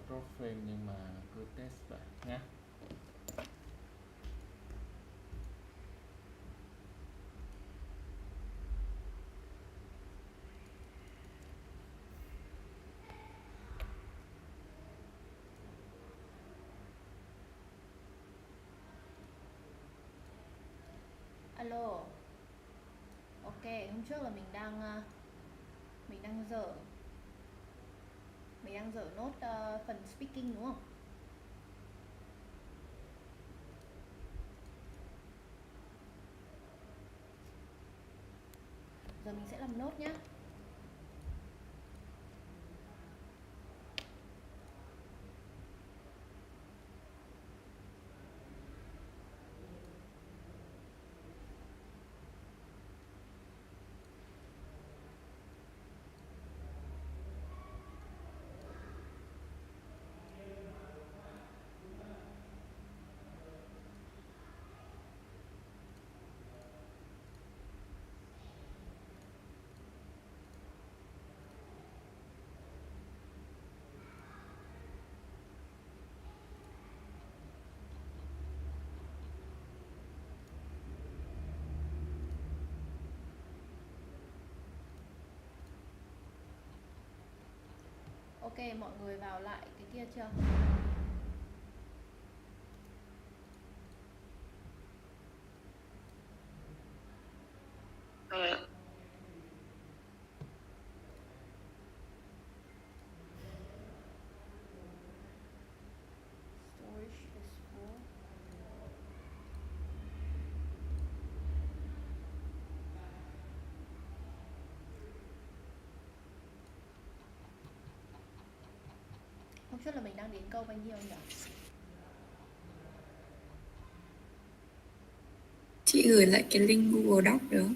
frame nhưng mà cứ test vậy nhé. Alo. Ok, hôm trước là mình đang dở nốt phần speaking đúng không? Giờ mình sẽ làm nốt nhá. Ok, mọi người vào lại cái kia chưa? Storage is full. Hôm trước là mình đang đến câu bao nhiêu nhỉ? Chị gửi lại cái link Google Doc được không?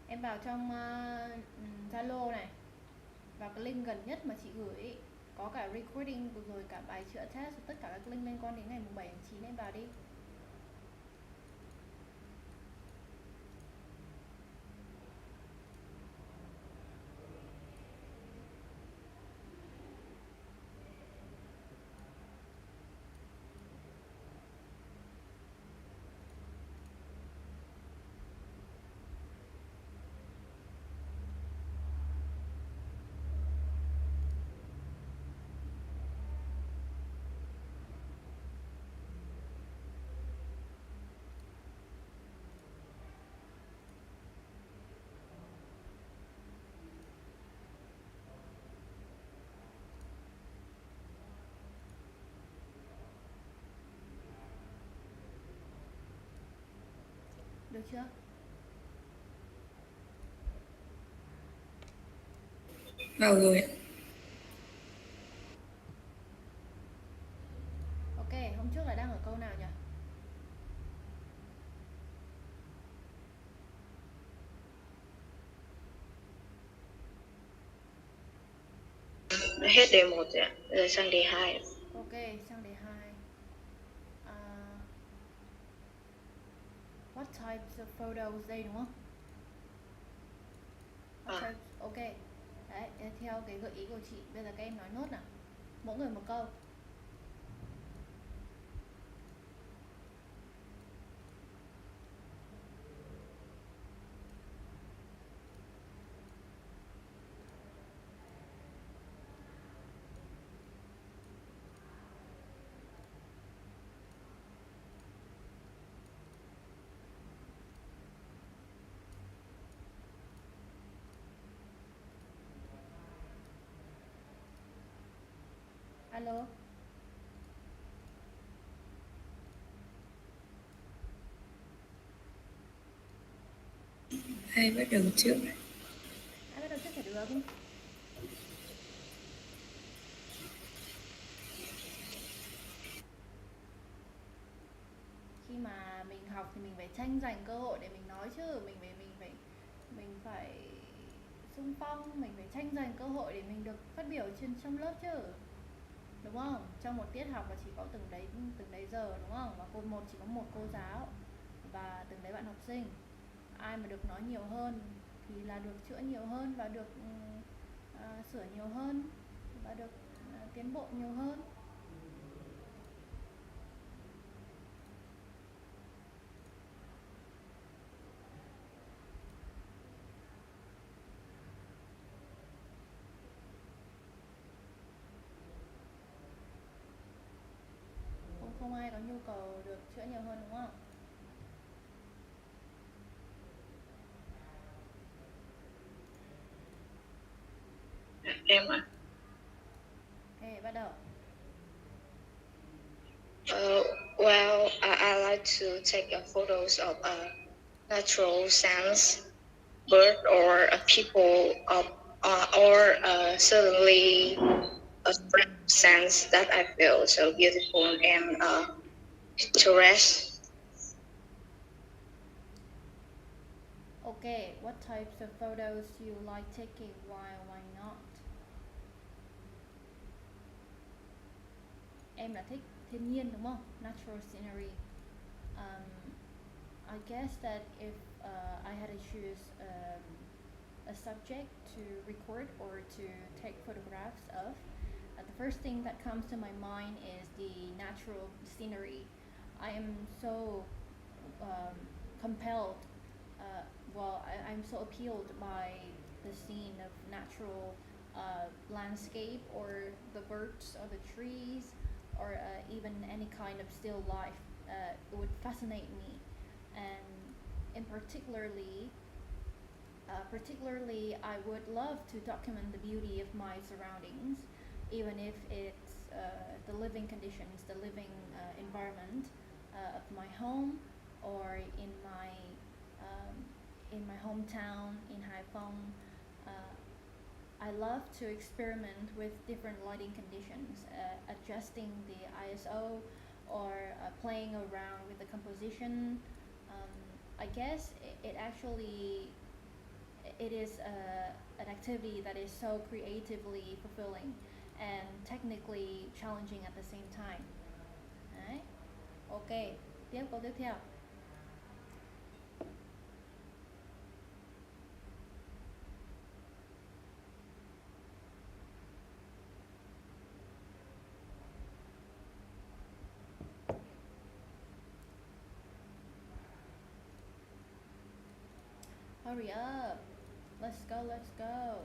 Em vào trong Zalo này, vào cái link gần nhất mà chị gửi ý. Có cả recording rồi cả bài chữa test, tất cả các link liên quan đến ngày 7 tháng 9 em vào đi. Được chưa? Vào rồi ạ. Ok, hôm trước là đang ở câu nào nhỉ? Hết đề 1 rồi ạ, giờ sang đề 2. Ok, sang đề 2. What types of photos đây đúng không? What types, ok. Đấy, theo cái gợi ý của chị, bây giờ các em nói nốt nào. Mỗi người một câu. Alo. Ai bắt đầu trước? Ai bắt đầu trước phải được. Khi mà mình học thì mình phải tranh giành cơ hội để mình nói chứ, mình phải xung phong, mình phải tranh giành cơ hội để mình được phát biểu trong lớp chứ, đúng không? Trong một tiết học là chỉ có từng đấy giờ đúng không? Và chỉ có một cô giáo và từng đấy bạn học sinh. Ai mà được nói nhiều hơn thì là được chữa nhiều hơn và được sửa nhiều hơn và được tiến bộ nhiều hơn. Không ai có nhu cầu được chữa nhiều hơn đúng không? Em ạ. Ok, bắt đầu. Well, I like to take photos of natural scenes, bird or people, or certainly a sense that I feel so beautiful and picturesque. Okay, what types of photos you like taking? Why not? Em là thích thiên nhiên đúng không? Natural scenery. I guess that if I had to choose a subject to record or to take photographs of, the first thing that comes to my mind is the natural scenery. I am so compelled, I'm so appealed by the scene of natural landscape or the birds or the trees or even any kind of still life. It would fascinate me, and in particularly, I would love to document the beauty of my surroundings, even if it's the living conditions, the living environment of my home or in my hometown in Haiphong. I love to experiment with different lighting conditions, adjusting the ISO or playing around with the composition. I guess it is an activity that is so creatively fulfilling and technically challenging at the same time. Đấy. Ok, câu tiếp theo. Hurry up. Let's go.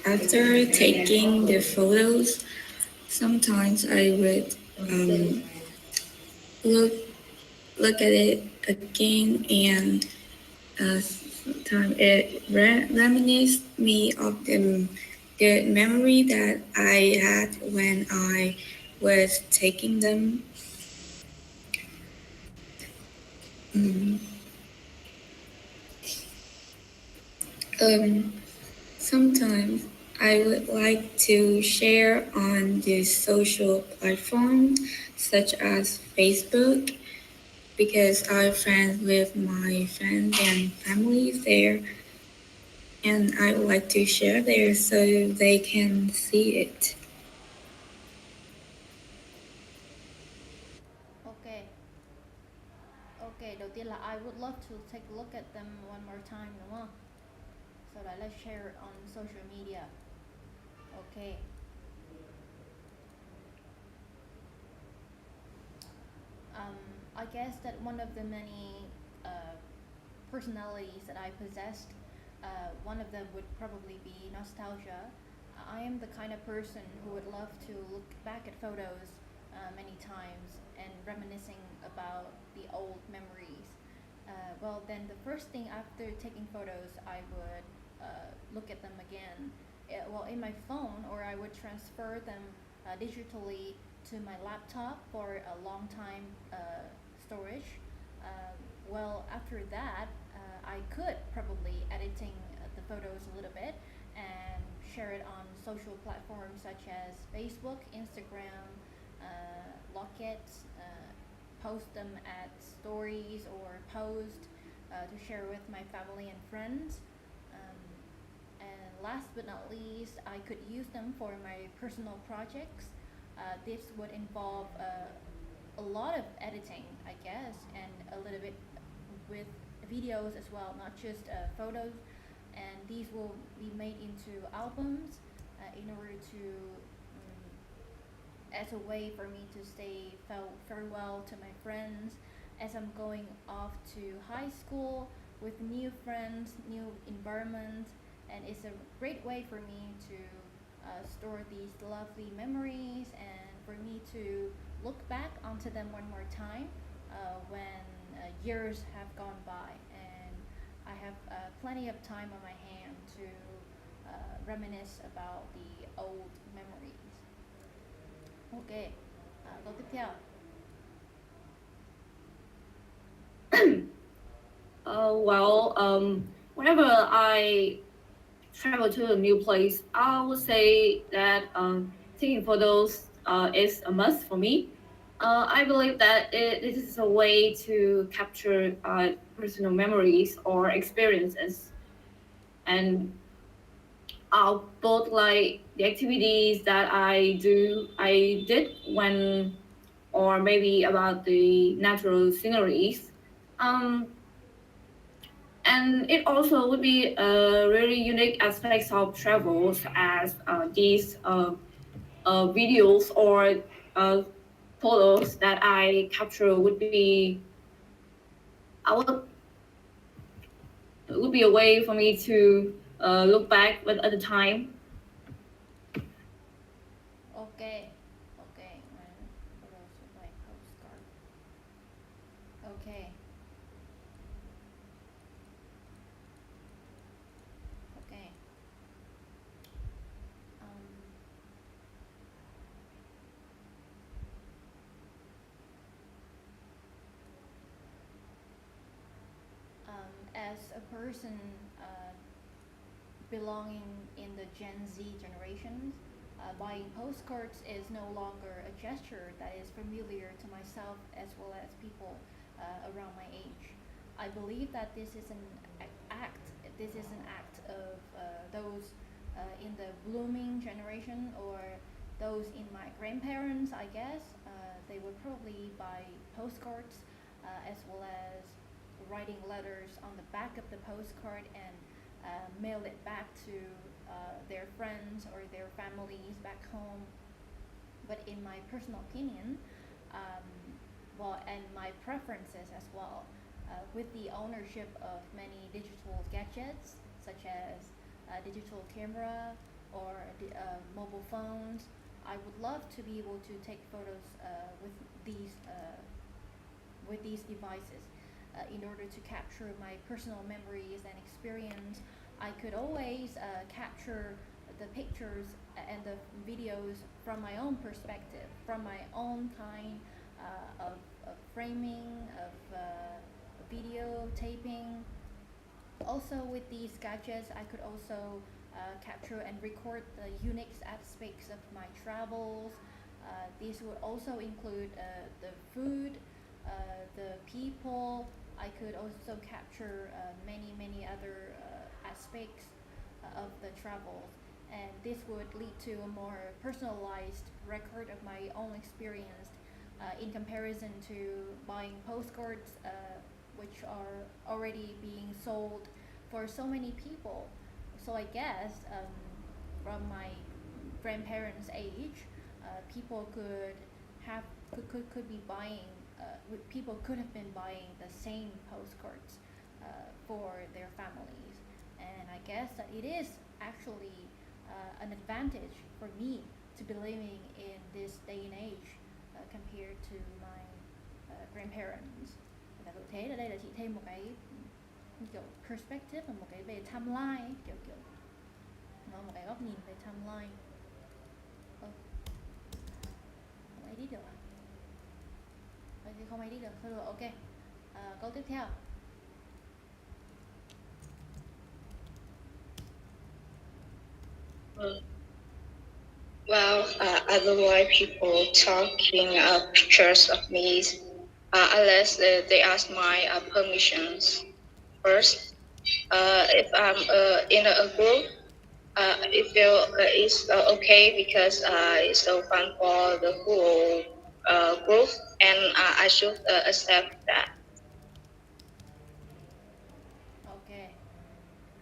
After taking the photos, sometimes I would look at it again, and sometimes it reminisced me of the good memory that I had when I was taking them. Sometimes I would like to share on the social platforms such as Facebook because I'm friends with my friends and families there, and I would like to share there so they can see it. Ok, đầu tiên là I would love to take a look at them one more time đúng không? Sau đó là share on social media. Ok. I guess that one of the many personalities that I possessed, one of them would probably be nostalgia. I am the kind of person who would love to look back at photos many times and reminiscing about the old memories. Then the first thing after taking photos, I would look at them again. In my phone, or I would transfer them digitally to my laptop for a long time storage. After that, I could probably editing the photos a little bit and share it on social platforms such as Facebook, Instagram, Locket, post them at stories or post to share with my family and friends. And last but not least, I could use them for my personal projects. This would involve a lot of editing, I guess, and a little bit with videos as well, not just photos. And these will be made into albums in order to as a way for me to say farewell to my friends as I'm going off to high school with new friends, new environment, and it's a great way for me to store these lovely memories and for me to look back onto them one more time when years have gone by and I have plenty of time on my hand to reminisce about the old memories. Ok, câu tiếp theo. Whenever I travel to a new place, I would say that taking photos is a must for me. I believe that this is a way to capture personal memories or experiences, and both like the activities that I did when, or maybe about the natural sceneries. Um, and it also would be a really unique aspects of travels as these videos or uh, photos that I capture would be a way for me to look back at the time. Ok, ok, photos with my postcard. Ok. Okay. As a person belonging in the Gen Z generation, buying postcards is no longer a gesture that is familiar to myself as well as people around my age. I believe that this is an act. This is an act of those in the blooming generation or those in my grandparents. I guess they would probably buy postcards as well as writing letters on the back of the postcard and mail it back to their friends or their families back home. But in my personal opinion, and my preferences as well, with the ownership of many digital gadgets such as digital camera or mobile phones, I would love to be able to take photos with these devices. In order to capture my personal memories and experience, I could always capture the pictures and the videos from my own perspective, from my own kind of framing, of video taping. Also, with these gadgets, I could also capture and record the unique aspects of my travels. These would also include the food, the people. I could also capture many other aspects of the travels, and this would lead to a more personalized record of my own experience in comparison to buying postcards which are already being sold for so many people. So I guess from my grandparents' age, people could be buying people could have been buying the same postcards for their families, and I guess that it is actually an advantage for me to be living in this day and age compared to my grandparents. Và tôi thấy ở đây là chị thêm một cái kiểu perspective và một cái về timeline ấy, kiểu nó một cái góc nhìn về timeline. Không edit được à? Thì không edit được, thôi rồi, ok. Câu tiếp theo. Well, I don't like people talking pictures of me unless they ask my permissions first. If I'm in a group, it feel it's okay because it's so fun for the whole group, and I should accept that. Okay.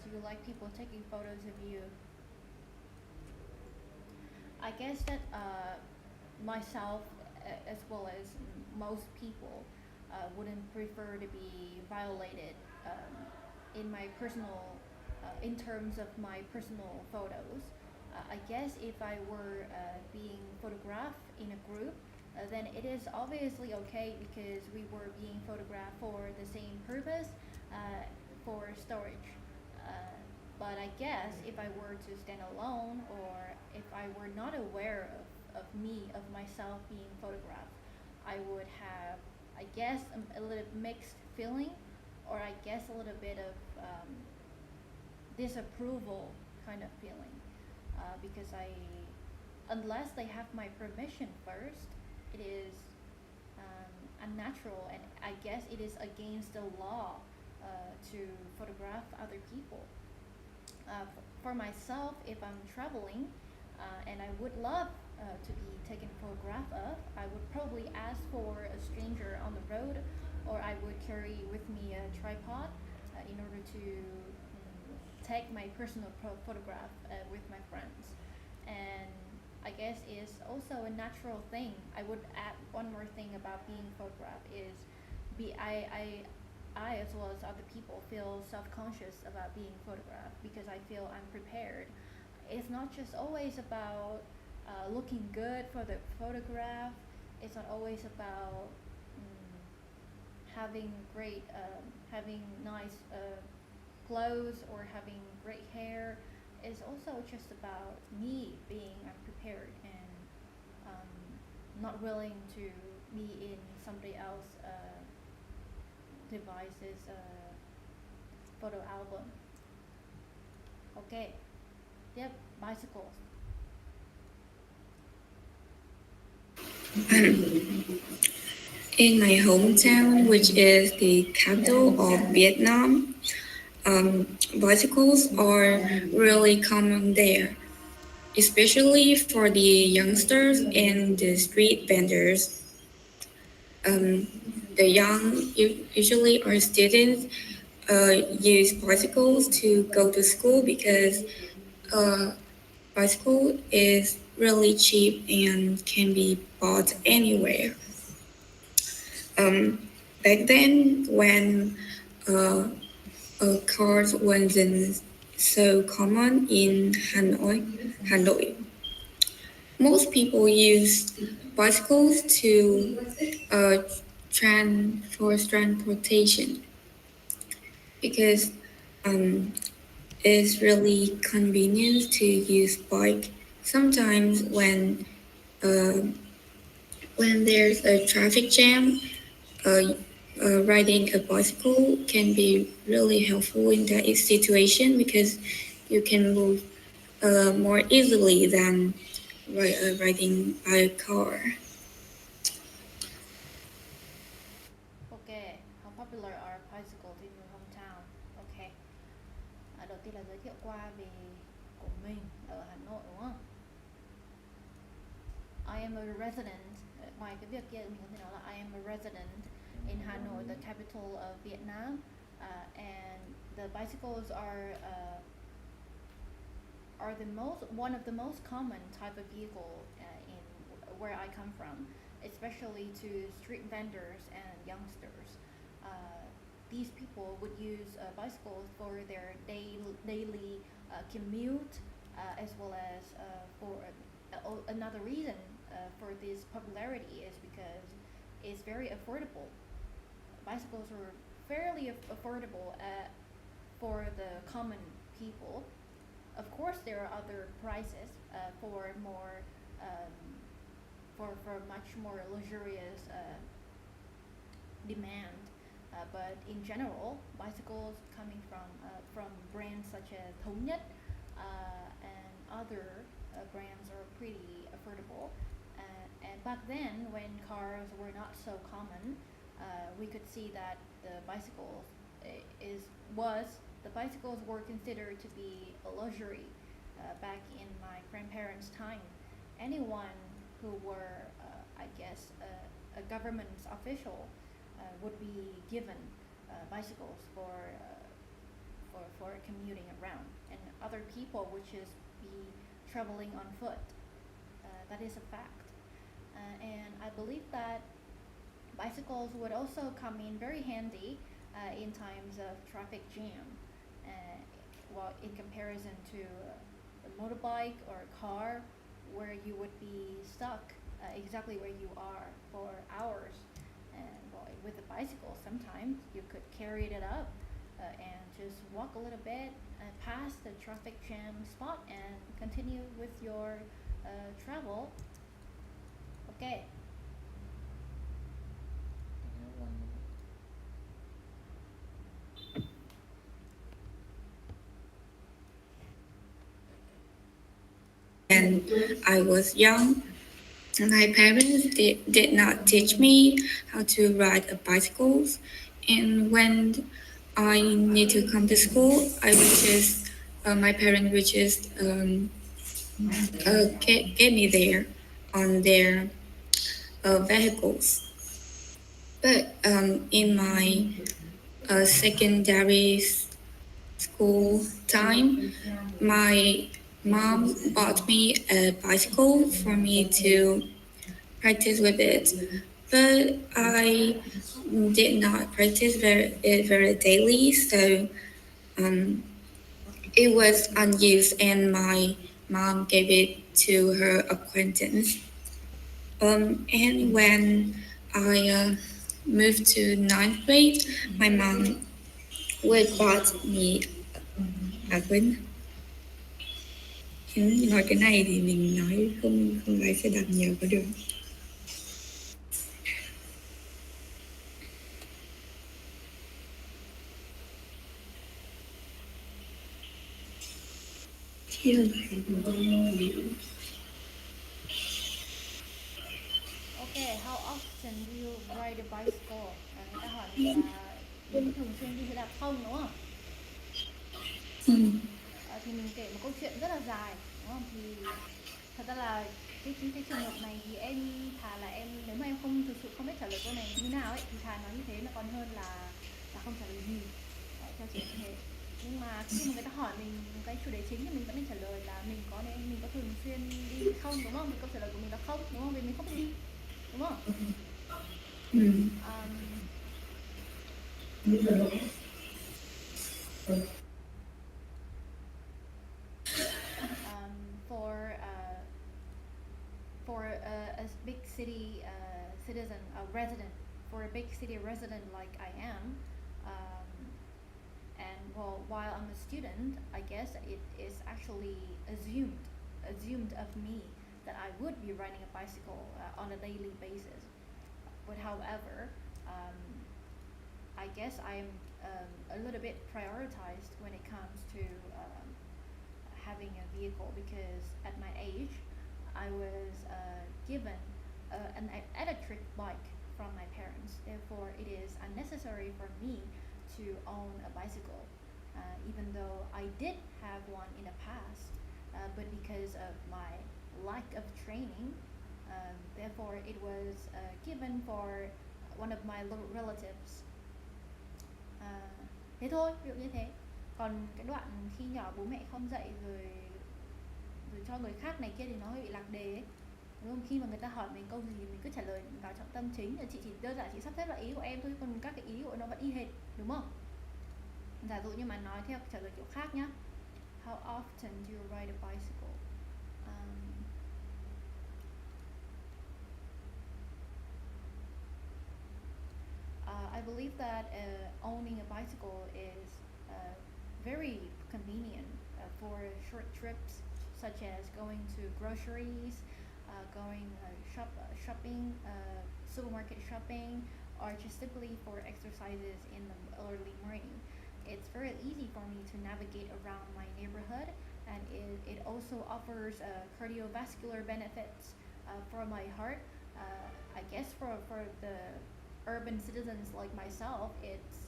Do you like people taking photos of you? I guess that myself, as well as most people, wouldn't prefer to be violated in my personal, in terms of my personal photos. I guess if I were being photographed in a group, then it is obviously okay because we were being photographed for the same purpose, for storage. But I guess if I were to stand alone, or if I were not aware of me, of myself being photographed, I would have, I guess, a little mixed feeling, or I guess a little bit of disapproval kind of feeling. Because unless they have my permission first, it is unnatural, and I guess it is against the law to photograph other people. For myself, if I'm traveling and I would love to be taken a photograph of, I would probably ask for a stranger on the road, or I would carry with me a tripod in order to take my personal photograph with my friends. And I guess it's also a natural thing. I would add one more thing about being photographed is be I as well as other people feel self-conscious about being photographed because I feel unprepared. It's not just always about looking good for the photograph. It's not always about having nice clothes or having great hair. It's also just about me being unprepared and not willing to be in somebody else's device's photo album. Okay. Yep, bicycles. In my hometown, which is the capital of Vietnam, bicycles are really common there, especially for the youngsters and the street vendors. Um, the young usually are students use bicycles to go to school because uh, bicycle is really cheap and can be bought anywhere. Um, Back then, when uh, cars wasn't so common in Hanoi, most people use bicycles to uh, for transportation because um, it's really convenient to use bike. Sometimes uh, when there's a traffic jam, uh, riding a bicycle can be really helpful in that situation because you can move more easily than riding by a car. Okay, how popular are bicycles in your hometown? Okay. Đầu tiên là giới thiệu qua về của mình ở Hà Nội đúng không? I am a resident. Ngoài cái việc kia mình có thể nói là I am a resident in Hanoi, the capital of Vietnam, and the bicycles are the most one of the most common type of vehicle in where I come from, especially to street vendors and youngsters. These people would use bicycles for their daily commute, as well as for another reason for this popularity is because it's very affordable. Bicycles are fairly affordable for the common people. Of course, there are other prices for more for much more luxurious demand. But in general, bicycles coming from brands such as Thống Nhất and other brands are pretty affordable. And back then, when cars were not so common, we could see that the bicycles were considered to be a luxury back in my grandparents' time. Anyone who were, I guess, a government official would be given bicycles for commuting around, and other people would just be traveling on foot. That is a fact, and I believe that bicycles would also come in very handy in times of traffic jam. Uh, well, in comparison to a motorbike or a car, where you would be stuck exactly where you are for hours. And well, with a bicycle, sometimes you could carry it up and just walk a little bit past the traffic jam spot and continue with your travel. Okay. One When I was young, my parents did not teach me how to ride a bicycles, and when I need to come to school, I would just my parents would just get me there on their vehicles. But in my secondary school time, my mom bought me a bicycle for me to practice with it, but I did not practice it very daily, so um, it was unused, and my mom gave it to her acquaintance. And when I moved to ninth grade, my mom would bought me quên nói cái này thì mình nói không không lái xe đạp nhiều có được. Okay, how often do you ride a bicycle? Người ta hỏi mình là mình có thường xuyên đi xe đạp không, đúng không? Thì mình kể một câu chuyện rất là dài, đúng không? Thì thật ra là cái trường hợp này thì em thà là nếu mà em không thực sự không biết trả lời câu này như nào ấy, thì thà nói như thế nó còn hơn là không trả lời gì. Đấy, theo chị như thế. Nhưng mà khi mà người ta hỏi mình cái chủ đề chính thì mình vẫn nên trả lời là mình có thường xuyên đi không, đúng không? Thì câu trả lời của mình là không, đúng không? Vì mình không biết đi, đúng không? For a big city citizen, a resident, for a big city resident like I am, and well, while I'm a student, I guess it is actually assumed of me that I would be riding a bicycle on a daily basis. But however, I guess I'm a little bit prioritized when it comes to having a vehicle, because at my age, I was given an electric bike from my parents. Therefore, it is unnecessary for me to own a bicycle, even though I did have one in the past, but because of my lack of training, therefore it was given for one of my relatives. Thế thôi, ví dụ như thế. Còn cái đoạn khi nhỏ bố mẹ không dạy rồi cho người khác này kia thì nó hơi bị lạc đề ấy, đúng không? Khi mà người ta hỏi mình câu gì thì mình cứ trả lời vào trọng tâm chính, là chị chỉ đơn giản chị sắp xếp lại ý của em thôi, còn các cái ý của nó vẫn y hệt, đúng không? Giả dụ như mà nói theo trả lời kiểu khác nhá. How often do you ride a bicycle? I believe that owning a bicycle is very convenient for short trips, such as going to groceries, going shopping, supermarket shopping, or just simply for exercises in the early morning. It's very easy for me to navigate around my neighborhood, and it also offers cardiovascular benefits for my heart. I guess for the urban citizens like myself, it's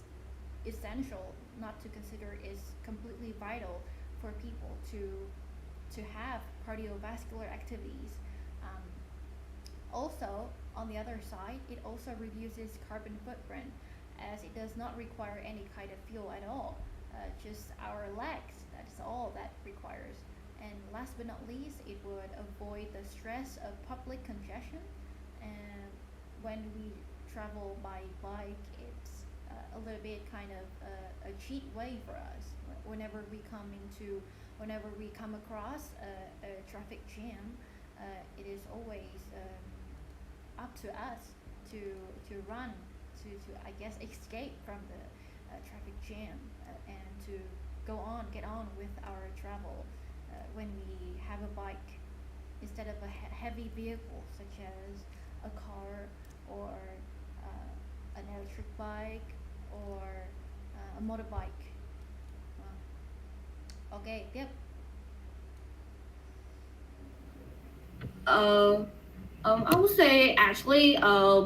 essential not to consider is completely vital for people to have cardiovascular activities. Um, Also, on the other side, it also reduces carbon footprint as it does not require any kind of fuel at all. Just our legs, that's all that requires. And last but not least, it would avoid the stress of public congestion. And when we travel by bike, it's a little bit kind of a cheat way for us. Whenever we whenever we come across a traffic jam, it is always up to us to run to I guess escape from the traffic jam and to get on with our travel when we have a bike instead of a heavy vehicle such as a car or an electric bike or a motorbike. Ok, tiếp. I would say actually,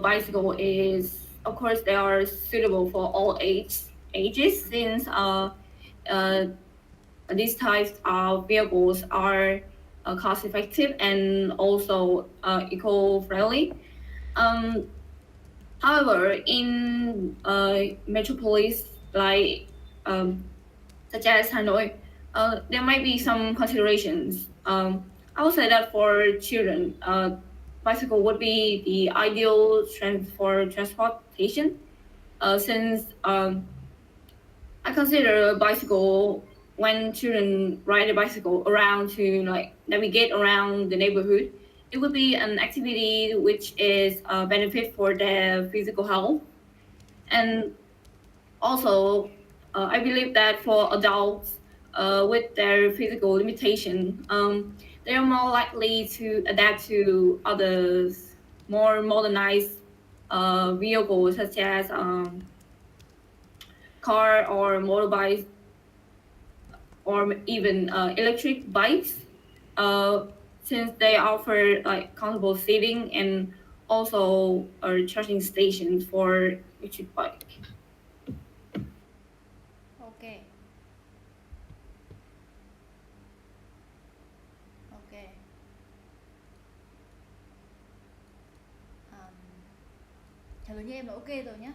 bicycle is, of course, they are suitable for all ages since uh, these types of vehicles are cost effective and also eco-friendly. Um, However, in metropolis like such as Hanoi, there might be some considerations. I would say that for children, bicycle would be the ideal strength for transportation, since I consider a bicycle when children ride a bicycle around to like navigate around the neighborhood. It would be an activity which is a benefit for their physical health, and also I believe that for adults with their physical limitation, they are more likely to adapt to others more modernized vehicles such as car or motorbikes or even electric bikes, uh, since they offer like comfortable seating and also charging stations for electric bike. Ok. Ok. um, Trả lời như em là ok rồi nhá.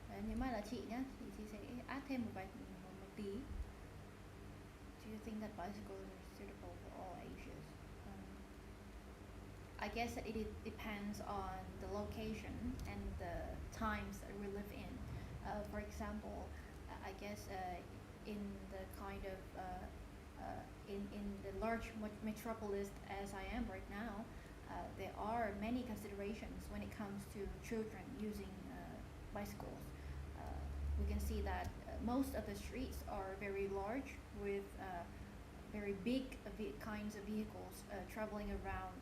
Đấy, nếu mà là chị nhá thì chị sẽ add thêm một tí. Do you think that bicycles are suitable for all ages? I guess that it depends on the location and the times that we live in. For example, I guess in the kind of in the large metropolis as I am right now, there are many considerations when it comes to children using bicycles. We can see that most of the streets are very large with very big kinds of vehicles traveling around,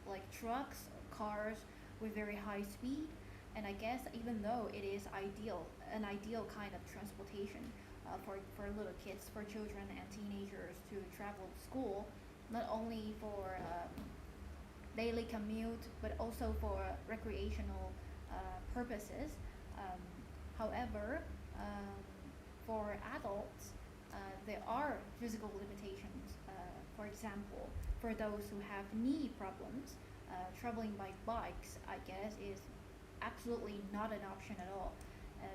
like trucks, cars with very high speed. And I guess even though it is an ideal kind of transportation for little kids, for children and teenagers to travel to school, not only for daily commute but also for recreational purposes. Um, However, for adults, there are physical limitations. For example, for those who have knee problems, traveling by bikes, I guess, is absolutely not an option at all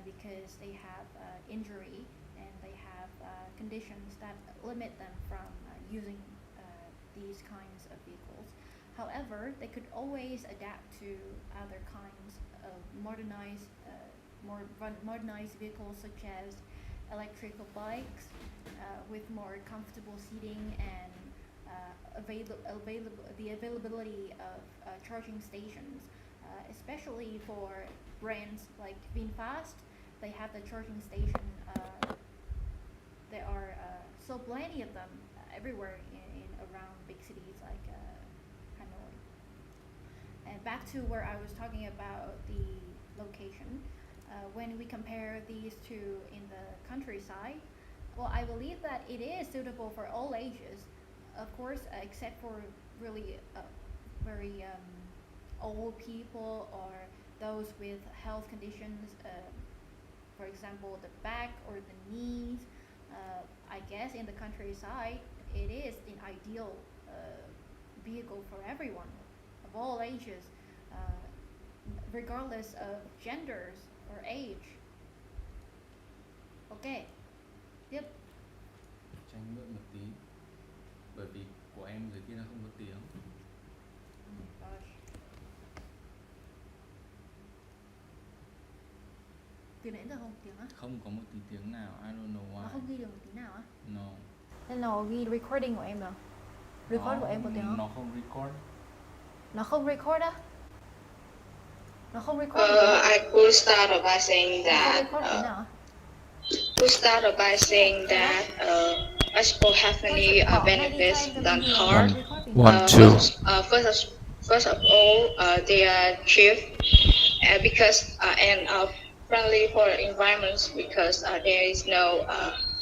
because they have injury and they have conditions that limit them from using these kinds of vehicles. However, they could always adapt to other kinds of more modernized vehicles such as electrical bikes with more comfortable seating and the availability of charging stations, especially for brands like VinFast. They have the charging station. There are so plenty of them everywhere in around big cities like Hanoi. And back to where I was talking about the location. When we compare these two in the countryside, well, I believe that it is suitable for all ages, of course, except for really very old people or those with health conditions, for example, the back or the knees. I guess in the countryside, it is an ideal vehicle for everyone of all ages, regardless of genders or age. Ok, tiếp. Tranh mượn một tí. Bởi vì của em dưới kia nó không có tiếng. Gosh. Từ nãy giờ không tiếng á? Không có một tí tiếng nào. I don't know why. Nó không ghi được một tí nào á? No. Thế nào ghi recording của em nào? Record của em có tiếng không? Nó không record. Nó không record á? Nó không record. I could start by saying Nó không that. record tí nào á? Could start by saying that bicycle have many benefits than car. One, two. First of all, they are cheap because and friendly for the environment because there is no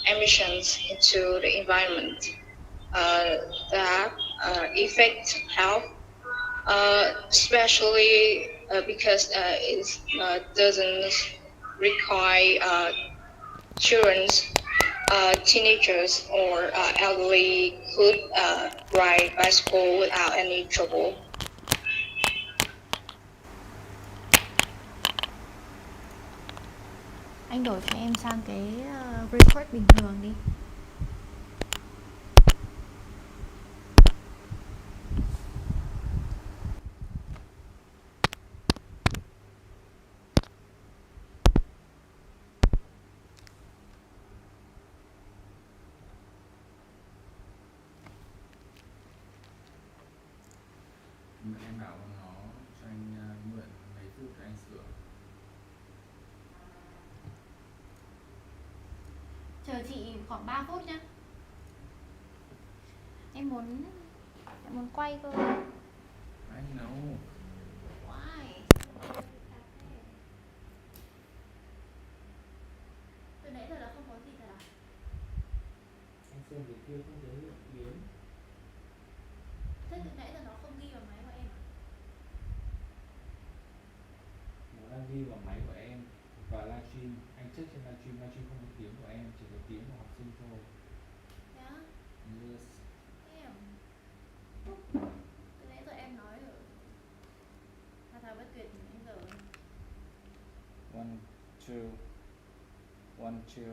emissions into the environment that affect health, especially because it doesn't require children, teenagers, or elderly could ride bicycle without any trouble. Anh đổi cho em sang cái record bình thường đi. Em bảo nó cho anh mượn mấy phút cho anh sửa. Chờ chị khoảng 3 phút nhá. Em muốn quay cơ. I know. Why? Từ nãy giờ là không có gì cả. Anh xem dưới kia không thấy tiếng. Thế từ nãy giờ nó không ghi vào máy của em à? Nó đang ghi vào máy của em và livestream. Anh check trên livestream không có tiếng của em, chỉ có tiếng của học sinh thôi. Yeah. Yes. Em. Từ nãy giờ em nói rồi. Thà bất tuyệt nãy giờ. 1, 2. 1, 2.